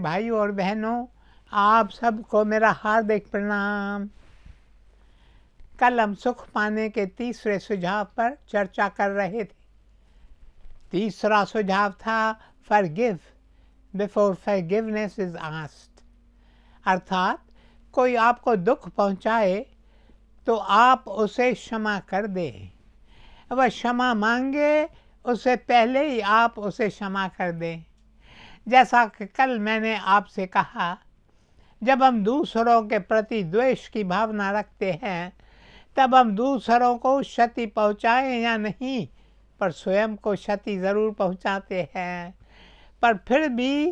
भाइयों और बहनों, आप सबको मेरा हार्दिक प्रणाम। कल हम सुख पाने के तीसरे सुझाव पर चर्चा कर रहे थे। तीसरा सुझाव था forgive before forgiveness is asked, अर्थात कोई आपको दुख पहुंचाए तो आप उसे क्षमा कर दें। वह क्षमा मांगे उससे पहले ही आप उसे क्षमा कर दें। जैसा कि कल मैंने आपसे कहा, जब हम दूसरों के प्रति द्वेष की भावना रखते हैं तब हम दूसरों को क्षति पहुंचाएं या नहीं, पर स्वयं को क्षति ज़रूर पहुंचाते हैं। पर फिर भी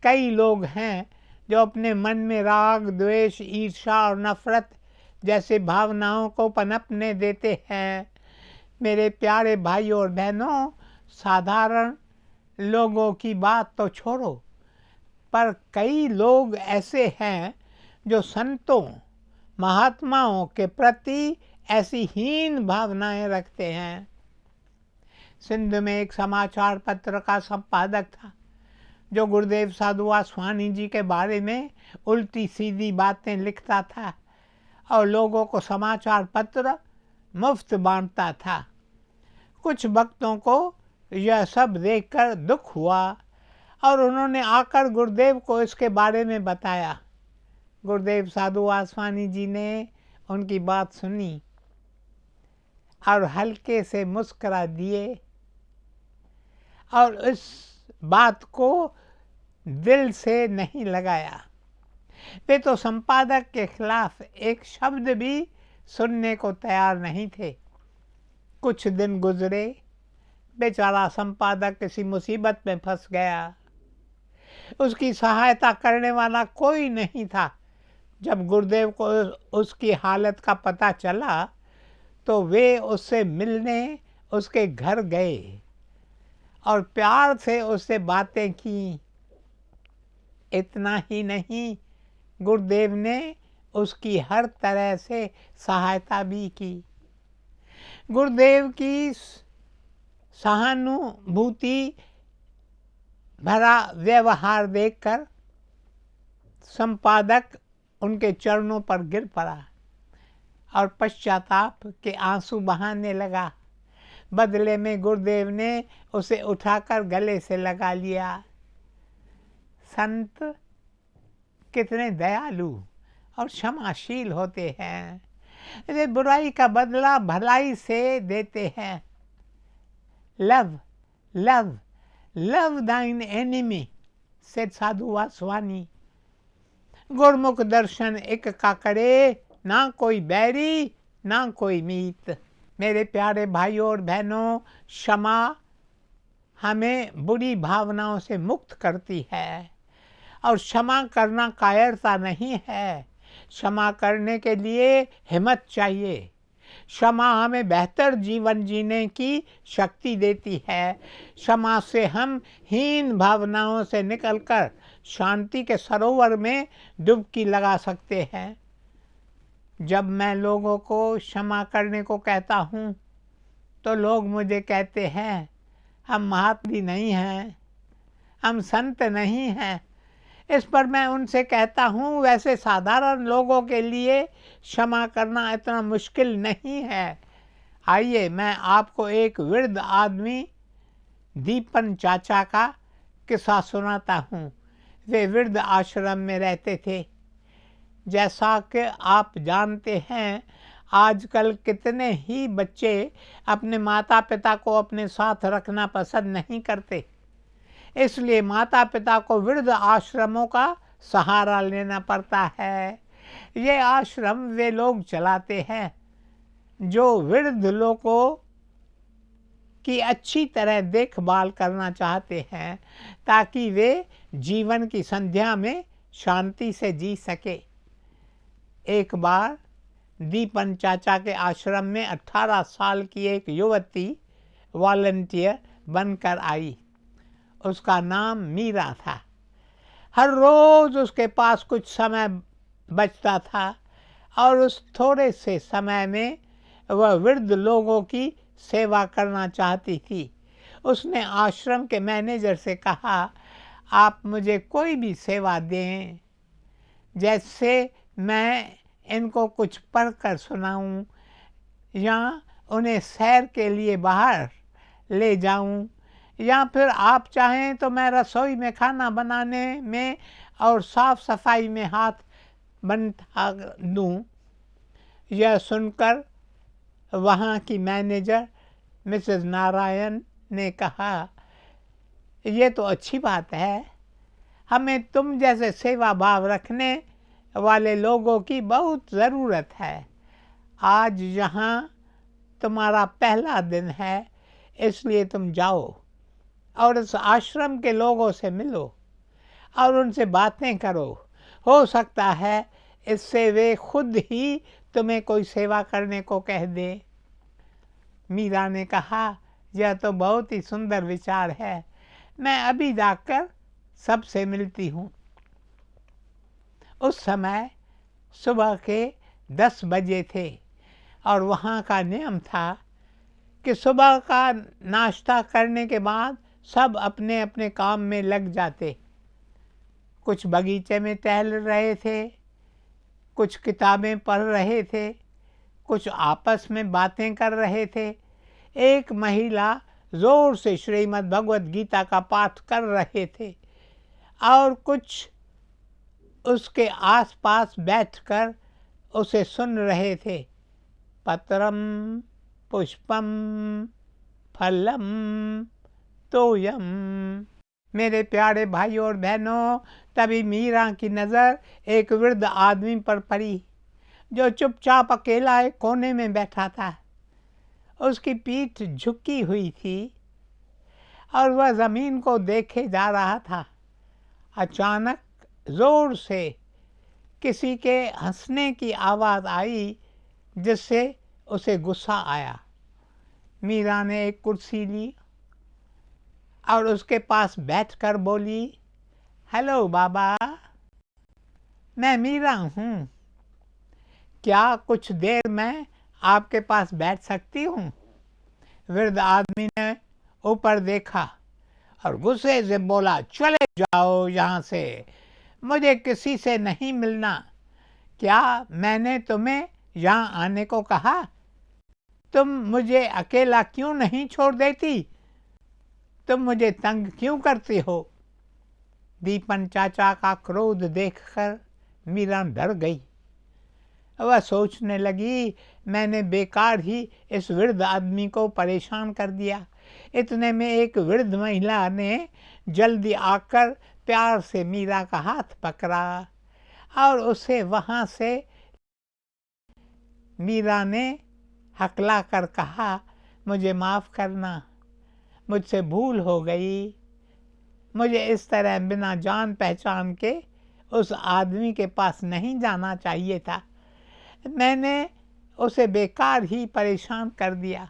कई लोग हैं जो अपने मन में राग, द्वेष, ईर्ष्या और नफरत जैसे भावनाओं को पनपने देते हैं। मेरे प्यारे भाइयों और बहनों, साधारण लोगों की बात तो छोड़ो, पर कई लोग ऐसे हैं जो संतों, महात्माओं के प्रति ऐसी हीन भावनाएं रखते हैं। सिंध में एक समाचार पत्र का संपादक था जो गुरुदेव साधु वासवानी जी के बारे में उल्टी सीधी बातें लिखता था और लोगों को समाचार पत्र मुफ्त बांटता था। कुछ भक्तों को यह सब देखकर दुख हुआ और उन्होंने आकर गुरुदेव को इसके बारे में बताया। गुरुदेव साधु वासवानी जी ने उनकी बात सुनी और हल्के से मुस्कुरा दिए और इस बात को दिल से नहीं लगाया। वे तो संपादक के खिलाफ एक शब्द भी सुनने को तैयार नहीं थे। कुछ दिन गुजरे, बेचारा संपादक किसी मुसीबत में फंस गया। उसकी सहायता करने वाला कोई नहीं था। जब गुरुदेव को उसकी हालत का पता चला तो वे उससे मिलने उसके घर गए और प्यार से उससे बातें की। इतना ही नहीं, गुरुदेव ने उसकी हर तरह से सहायता भी की। गुरुदेव की सहानुभूति भरा व्यवहार देखकर संपादक उनके चरणों पर गिर पड़ा और पश्चाताप के आंसू बहाने लगा। बदले में गुरुदेव ने उसे उठाकर गले से लगा लिया। संत कितने दयालु और क्षमाशील होते हैं। वे बुराई का बदला भलाई से देते हैं। लव लव लव दाइन एनिमी, सेड साधु वासवानी। गुरमुख दर्शन एक का करे, ना कोई बैरी ना कोई मीत। मेरे प्यारे भाइयों और बहनों, क्षमा हमें बुरी भावनाओं से मुक्त करती है और क्षमा करना कायरता नहीं है। क्षमा करने के लिए हिम्मत चाहिए। क्षमा हमें बेहतर जीवन जीने की शक्ति देती है। क्षमा से हम हीन भावनाओं से निकलकर शांति के सरोवर में डुबकी लगा सकते हैं। जब मैं लोगों को क्षमा करने को कहता हूँ तो लोग मुझे कहते हैं, हम महात्मा नहीं हैं, हम संत नहीं हैं। इस पर मैं उनसे कहता हूँ, वैसे साधारण लोगों के लिए क्षमा करना इतना मुश्किल नहीं है। आइए मैं आपको एक वृद्ध आदमी दीपन चाचा का किस्सा सुनाता हूँ। वे वृद्ध आश्रम में रहते थे। जैसा कि आप जानते हैं, आजकल कितने ही बच्चे अपने माता पिता को अपने साथ रखना पसंद नहीं करते। इसलिए माता पिता को वृद्ध आश्रमों का सहारा लेना पड़ता है। ये आश्रम वे लोग चलाते हैं जो वृद्ध लोगों की अच्छी तरह देखभाल करना चाहते हैं ताकि वे जीवन की संध्या में शांति से जी सके। एक बार दीपन चाचा के आश्रम में 18 साल की एक युवती वॉलंटियर बनकर आई। उसका नाम मीरा था। हर रोज़ उसके पास कुछ समय बचता था और उस थोड़े से समय में वह वृद्ध लोगों की सेवा करना चाहती थी। उसने आश्रम के मैनेजर से कहा, आप मुझे कोई भी सेवा दें, जैसे मैं इनको कुछ पढ़कर सुनाऊं या उन्हें सैर के लिए बाहर ले जाऊं, या फिर आप चाहें तो मैं रसोई में खाना बनाने में और साफ सफाई में हाथ बंटा दूं। यह सुनकर वहाँ की मैनेजर मिसेस नारायण ने कहा, ये तो अच्छी बात है, हमें तुम जैसे सेवा भाव रखने वाले लोगों की बहुत ज़रूरत है। आज यहाँ तुम्हारा पहला दिन है, इसलिए तुम जाओ और इस आश्रम के लोगों से मिलो और उनसे बातें करो। हो सकता है इससे वे खुद ही तुम्हें कोई सेवा करने को कह दे। मीरा ने कहा, यह तो बहुत ही सुंदर विचार है, मैं अभी जाकर सबसे मिलती हूँ। उस समय सुबह के 10 बजे थे और वहाँ का नियम था कि सुबह का नाश्ता करने के बाद सब अपने अपने काम में लग जाते। कुछ बगीचे में टहल रहे थे, कुछ किताबें पढ़ रहे थे, कुछ आपस में बातें कर रहे थे। एक महिला ज़ोर से श्रीमद् भगवत गीता का पाठ कर रहे थे और कुछ उसके आसपास बैठकर उसे सुन रहे थे। पत्रम पुष्पम फलम तोयम। मेरे प्यारे भाइयों और बहनों, तभी मीरा की नज़र एक वृद्ध आदमी पर पड़ी जो चुपचाप अकेला एक कोने में बैठा था। उसकी पीठ झुकी हुई थी और वह ज़मीन को देखे जा रहा था। अचानक ज़ोर से किसी के हंसने की आवाज़ आई, जिससे उसे गुस्सा आया। मीरा ने एक कुर्सी ली और उसके पास बैठकर बोली, हेलो बाबा, मैं मीरा हूँ, क्या कुछ देर मैं आपके पास बैठ सकती हूँ? वृद्ध आदमी ने ऊपर देखा और गुस्से से बोला, चले जाओ यहाँ से, मुझे किसी से नहीं मिलना। क्या मैंने तुम्हें यहाँ आने को कहा? तुम मुझे अकेला क्यों नहीं छोड़ देती? तुम मुझे तंग क्यों करती हो? दीपन चाचा का क्रोध देखकर मीरा डर गई। वह सोचने लगी, मैंने बेकार ही इस वृद्ध आदमी को परेशान कर दिया। इतने में एक वृद्ध महिला ने जल्दी आकर प्यार से मीरा का हाथ पकड़ा और उसे वहाँ से मीरा ने हकला कर कहा, मुझे माफ़ करना, मुझसे भूल हो गई। मुझे इस तरह बिना जान पहचान के उस आदमी के पास नहीं जाना चाहिए था। मैंने उसे बेकार ही परेशान कर दिया।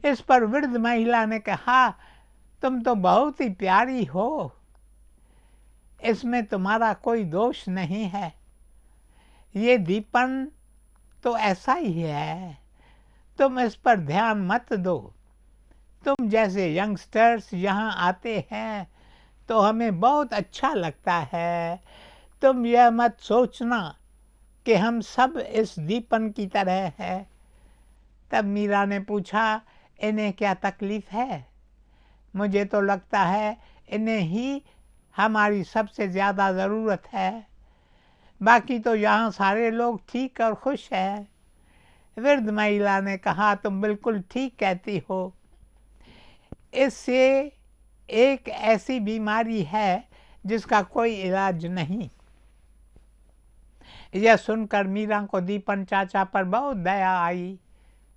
इस पर वृद्ध महिला ने कहा, तुम तो बहुत ही प्यारी हो, इसमें तुम्हारा कोई दोष नहीं है। ये दीपन तो ऐसा ही है, तुम इस पर ध्यान मत दो। तुम जैसे यंगस्टर्स यहाँ आते हैं तो हमें बहुत अच्छा लगता है। तुम यह मत सोचना कि हम सब इस दीपन की तरह हैं। तब मीरा ने पूछा, इन्हें क्या तकलीफ़ है? मुझे तो लगता है इन्हें ही हमारी सबसे ज़्यादा ज़रूरत है, बाकी तो यहाँ सारे लोग ठीक और खुश हैं। वृद्ध महिला ने कहा, तुम बिल्कुल ठीक कहती हो, इससे एक ऐसी बीमारी है जिसका कोई इलाज नहीं। यह सुनकर मीरा को दीपन चाचा पर बहुत दया आई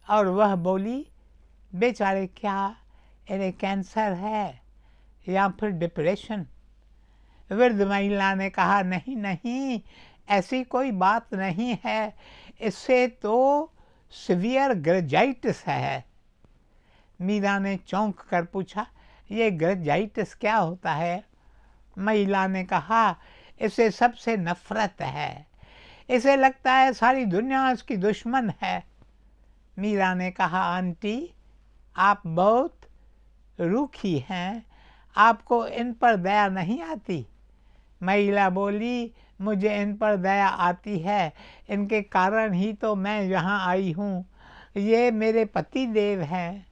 और वह बोली, बेचारे, क्या इन्हें कैंसर है या फिर डिप्रेशन? वृद्ध महिला ने कहा, नहीं नहीं, ऐसी कोई बात नहीं है, इससे तो सीवियर ग्रेजाइटिस है। मीरा ने चौंक कर पूछा, ये ग्रेजाइटिस क्या होता है? महिला ने कहा, इसे सबसे नफरत है, इसे लगता है सारी दुनिया इसकी दुश्मन है। मीरा ने कहा, आंटी, आप बहुत रूखी हैं, आपको इन पर दया नहीं आती? महिला बोली, मुझे इन पर दया आती है, इनके कारण ही तो मैं यहाँ आई हूँ, ये मेरे पति देव हैं।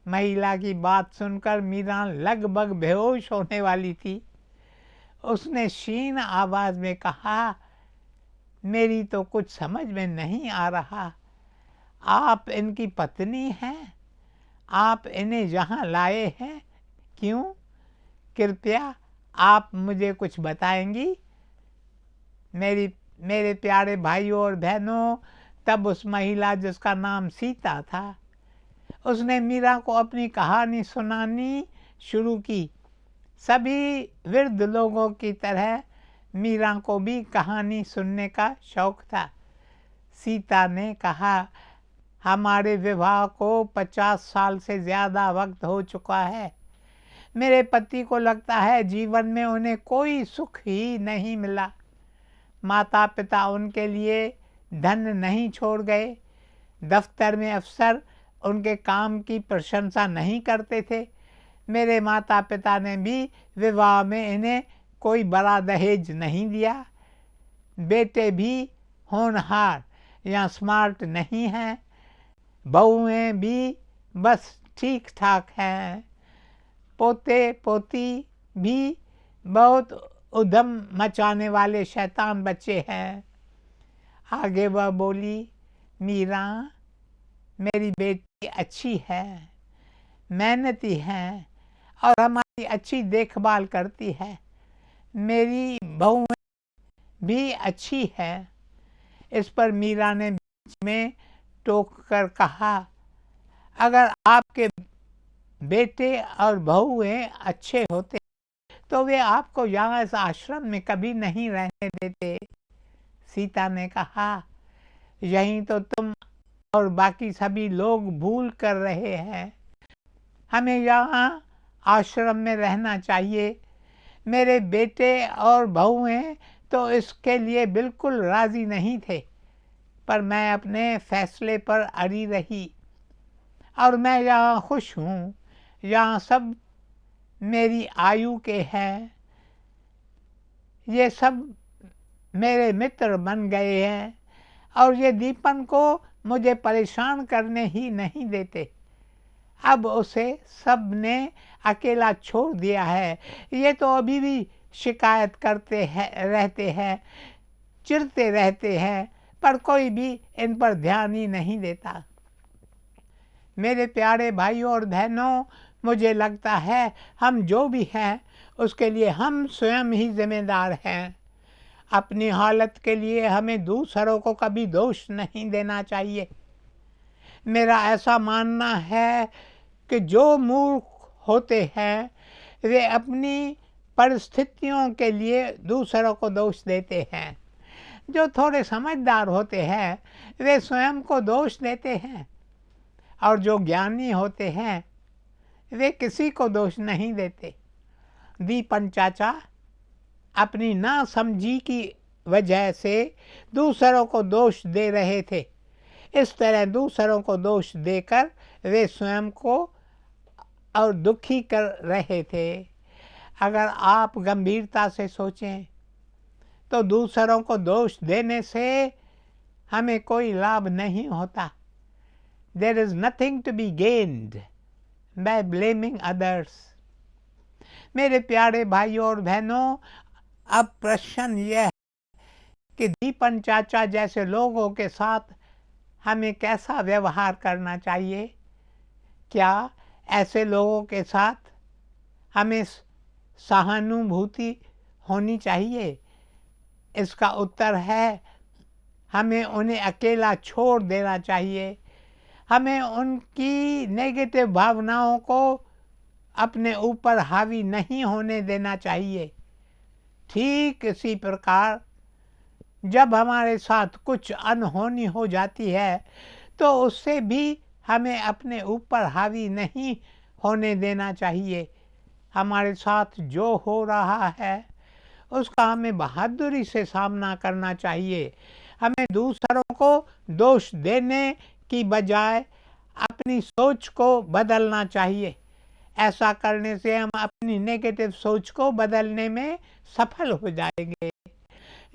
महिला की बात सुनकर मीरा लगभग बेहोश होने वाली थी। उसने क्षीण आवाज में कहा, मेरी तो कुछ समझ में नहीं आ रहा। आप इनकी पत्नी हैं? आप इन्हें यहाँ लाए हैं क्यों? कृपया आप मुझे कुछ बताएंगी? मेरे प्यारे भाइयों और बहनों, तब उस महिला जिसका नाम सीता था, उसने मीरा को अपनी कहानी सुनानी शुरू की। सभी वृद्ध लोगों की तरह मीरा को भी कहानी सुनने का शौक था। सीता ने कहा, हमारे विवाह को 50 साल से ज़्यादा वक्त हो चुका है। मेरे पति को लगता है जीवन में उन्हें कोई सुख ही नहीं मिला। माता पिता उनके लिए धन नहीं छोड़ गए। दफ्तर में अफसर उनके काम की प्रशंसा नहीं करते थे। मेरे माता पिता ने भी विवाह में इन्हें कोई बड़ा दहेज नहीं दिया। बेटे भी होनहार या स्मार्ट नहीं हैं। बहुएं भी बस ठीक ठाक हैं। पोते पोती भी बहुत उधम मचाने वाले शैतान बच्चे हैं। आगे वह बोली, मीरा, मेरी बेटी अच्छी है, मेहनती है और हमारी अच्छी देखभाल करती है। मेरी बहू भी अच्छी है। इस पर मीरा ने बीच में टोक कर कहा, अगर आपके बेटे और बहुएं अच्छे होते तो वे आपको यहाँ इस आश्रम में कभी नहीं रहने देते। सीता ने कहा, यही तो तुम और बाकी सभी लोग भूल कर रहे हैं। हमें यहाँ आश्रम में रहना चाहिए। मेरे बेटे और बहुएं तो इसके लिए बिल्कुल राज़ी नहीं थे, पर मैं अपने फैसले पर अड़ी रही और मैं यहाँ खुश हूँ। यहाँ सब मेरी आयु के हैं। ये सब मेरे मित्र बन गए हैं और ये दीपन को मुझे परेशान करने ही नहीं देते। अब उसे सब ने अकेला छोड़ दिया है। ये तो अभी भी शिकायत करते हैं, रहते हैं, चिढ़ते रहते हैं, पर कोई भी इन पर ध्यान ही नहीं देता। मेरे प्यारे भाइयों और बहनों, मुझे लगता है हम जो भी हैं उसके लिए हम स्वयं ही जिम्मेदार हैं। अपनी हालत के लिए हमें दूसरों को कभी दोष नहीं देना चाहिए। मेरा ऐसा मानना है कि जो मूर्ख होते हैं वे अपनी परिस्थितियों के लिए दूसरों को दोष देते हैं। जो थोड़े समझदार होते हैं वे स्वयं को दोष देते हैं और जो ज्ञानी होते हैं वे किसी को दोष नहीं देते। दीपन चाचा अपनी नासमझी की वजह से दूसरों को दोष दे रहे थे। इस तरह दूसरों को दोष देकर वे स्वयं को और दुखी कर रहे थे। अगर आप गंभीरता से सोचें तो दूसरों को दोष देने से हमें कोई लाभ नहीं होता। There is nothing to be gained by blaming others. मेरे प्यारे भाइयों और बहनों, अब प्रश्न यह है कि दीपन चाचा जैसे लोगों के साथ हमें कैसा व्यवहार करना चाहिए। क्या ऐसे लोगों के साथ हमें सहानुभूति होनी चाहिए? इसका उत्तर है, हमें उन्हें अकेला छोड़ देना चाहिए। हमें उनकी नेगेटिव भावनाओं को अपने ऊपर हावी नहीं होने देना चाहिए। ठीक इसी प्रकार जब हमारे साथ कुछ अनहोनी हो जाती है तो उससे भी हमें अपने ऊपर हावी नहीं होने देना चाहिए। हमारे साथ जो हो रहा है उसका हमें बहादुरी से सामना करना चाहिए। हमें दूसरों को दोष देने की बजाय अपनी सोच को बदलना चाहिए। ऐसा करने से हम अपनी नेगेटिव सोच को बदलने में सफल हो जाएंगे।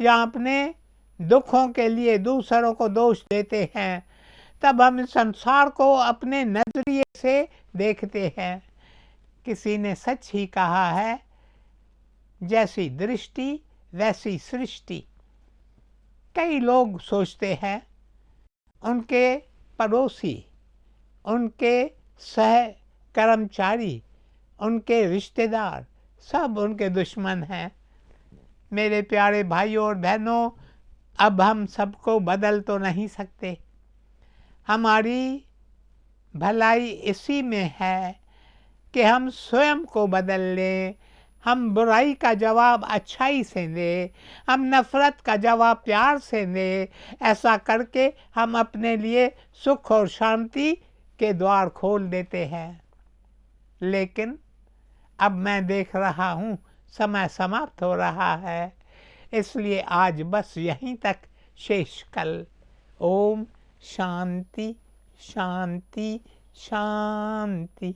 या अपने दुखों के लिए दूसरों को दोष देते हैं, तब हम संसार को अपने नजरिए से देखते हैं। किसी ने सच ही कहा है, जैसी दृष्टि वैसी सृष्टि। कई लोग सोचते हैं उनके पड़ोसी, उनके सह कर्मचारी, उनके रिश्तेदार सब उनके दुश्मन हैं। मेरे प्यारे भाइयों और बहनों, अब हम सबको बदल तो नहीं सकते। हमारी भलाई इसी में है कि हम स्वयं को बदल लें। हम बुराई का जवाब अच्छाई से दें, हम नफ़रत का जवाब प्यार से दें। ऐसा करके हम अपने लिए सुख और शांति के द्वार खोल देते हैं। लेकिन अब मैं देख रहा हूँ समय समाप्त हो रहा है, इसलिए आज बस यहीं तक शेष। कल ओम शांति शांति शांति।